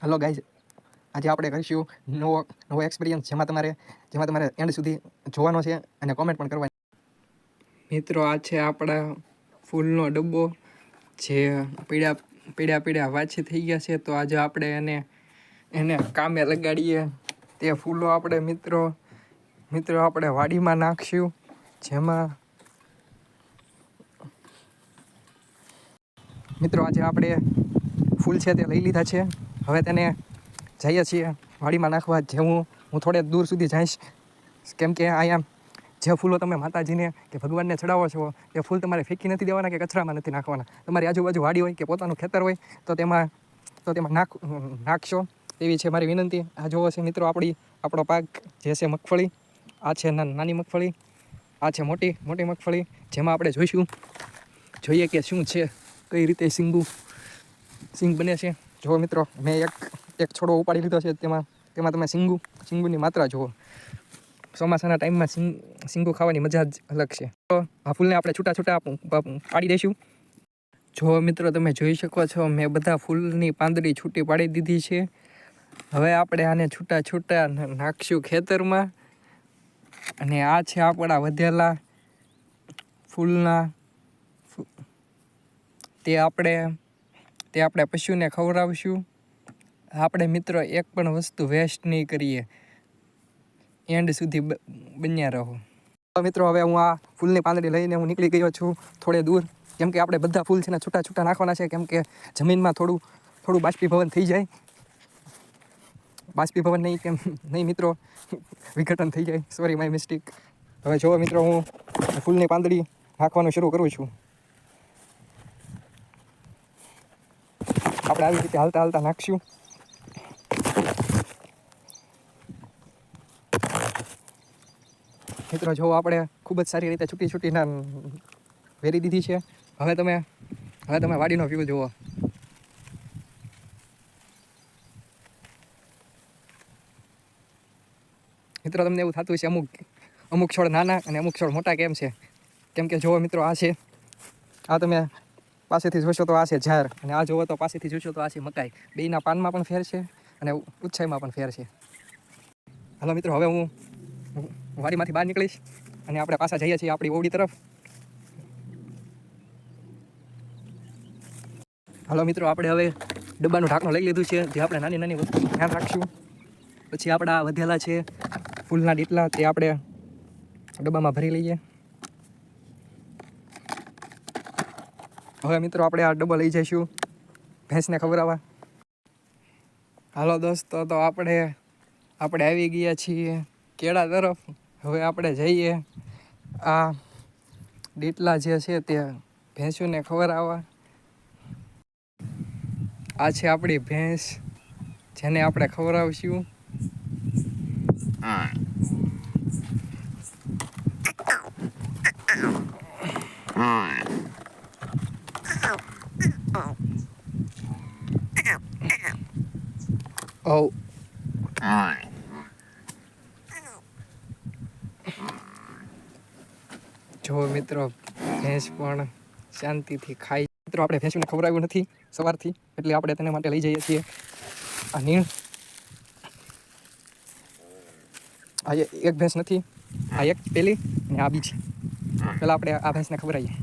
Hello guys, આજે આપણે કરીશું નવો એક્સપિરિયન્સ જેમાં તમારે એન્ડ સુધી જોવાનો છે અને કોમેન્ટ પણ કરવાની. મિત્રો, આ છે આપણા ફૂલનો ડબ્બો જે પીળા વાંચી થઈ ગયા છે. તો આજે આપણે એને કામે લગાડીએ. તે ફૂલો આપણે મિત્રો આપણે વાડીમાં નાખશું. જેમાં મિત્રો આજે આપણે ફૂલ છે તે લઈ લીધા છે. હવે તેને જઈએ છીએ વાડીમાં નાખવા. જે હું થોડે દૂર સુધી જઈશ, કેમ કે અહીંયા જે ફૂલો તમે માતાજીને કે ભગવાનને ચડાવો છો એ ફૂલ તમારે ફેંકી નથી દેવાના કે કચરામાં નથી નાખવાના. તમારી આજુબાજુ વાડી હોય કે પોતાનું ખેતર હોય તો તેમાં નાખશો એવી છે મારી વિનંતી. આ જોવો છે મિત્રો આપણો પાક જે છે મગફળી. આ છે નાની મગફળી, આ છે મોટી મગફળી, જેમાં આપણે જોઈએ કે શું છે, કઈ રીતે સિંગ બને છે. જુઓ મિત્રો, મેં એક છોડો ઉપાડી લીધો છે. તેમાં તમે સિંગુની માત્રા જુઓ. ચોમાસાના ટાઈમમાં સિંગુ ખાવાની મજા જ અલગ છે. તો આ ફૂલને આપણે છૂટા પાડી દઈશું. જો મિત્રો, તમે જોઈ શકો છો મેં બધા ફૂલની પાંદડી છૂટી પાડી દીધી છે. હવે આપણે આને છૂટા નાખશું ખેતરમાં. અને આ છે આપણા વધેલા ફૂલના તે આપણે પશુને ખવડાવશું. આપણે મિત્રો એક પણ વસ્તુ વેસ્ટ નહીં કરીએ. એન્ડ સુધી બન્યા રહો. મિત્રો, હવે હું આ ફૂલની પાંદડી લઈને હું નીકળી ગયો છું થોડે દૂર, કેમ કે આપણે બધા ફૂલ છે ને છૂટા નાખવાના છે. કેમ કે જમીનમાં થોડું બાષ્પીભવન થઈ જાય. બાષ્પીભવન નહીં મિત્રો, વિઘટન થઈ જાય. Sorry, my mistake. હવે જો મિત્રો, હું ફૂલની પાંદડી નાખવાનું શરૂ કરું છું. આપણે આવી રીતે હાલતા નાખશું. મિત્રો જો, આપણે ખૂબ જ સારી રીતે છૂટી વેરી દીધી છે. હવે તમે વાડીનો વ્યૂ જુઓ. મિત્રો, તમને એવું થતું છે અમુક છોડ નાના અને અમુક છોડ મોટા કેમ છે? કેમ કે જુઓ મિત્રો, આ તમે પાસેથી જોશો તો આ છે ઝાર, અને આ જુઓ તો પાસેથી જોશો તો આ છે મકાઈ. બેયના પાનમાં પણ ફેર છે અને ઉછાઈમાં પણ ફેર છે. હાલો મિત્રો, હવે હું વાડીમાંથી બહાર નીકળીશ અને આપણે પાછા જઈએ છીએ આપણી ઓવડી તરફ. હાલો મિત્રો, આપણે હવે ડબ્બાનું ઢાંકણું લઈ લીધું છે, જે આપણે નાની વસ્તુ ધ્યાન રાખશું. પછી આપણા વધેલા છે ફૂલના ડીટલા, તે આપણે ડબ્બામાં ભરી લઈએ. હવે મિત્રો, આપણે આ ડબ્બો લઈ જઈશું ભેંસને ખવડાવવા. હાલો દોસ્તો, તો આપણે આવી ગયા છીએ કેળા તરફ. હવે આપણે જઈએ આ ડીટલા જે છે તે ભેંસોને ખવડાવવા. આ છે આપણી ભેંસ, જેને આપણે ખવડાવશું. જો મિત્રો, ભેંસ પણ શાંતિથી ખાય. મિત્રો, આપણે ભેંસોને ખવડાવ્યું નથી સવારથી, એટલે આપણે તેના માટે લઈ જઈએ છીએ આ નીણ. આ એક ભેંસ નથી, આ એક પેલી અને આ બીજી. પહેલાં આપણે આ ભેંસને ખવડાવીએ.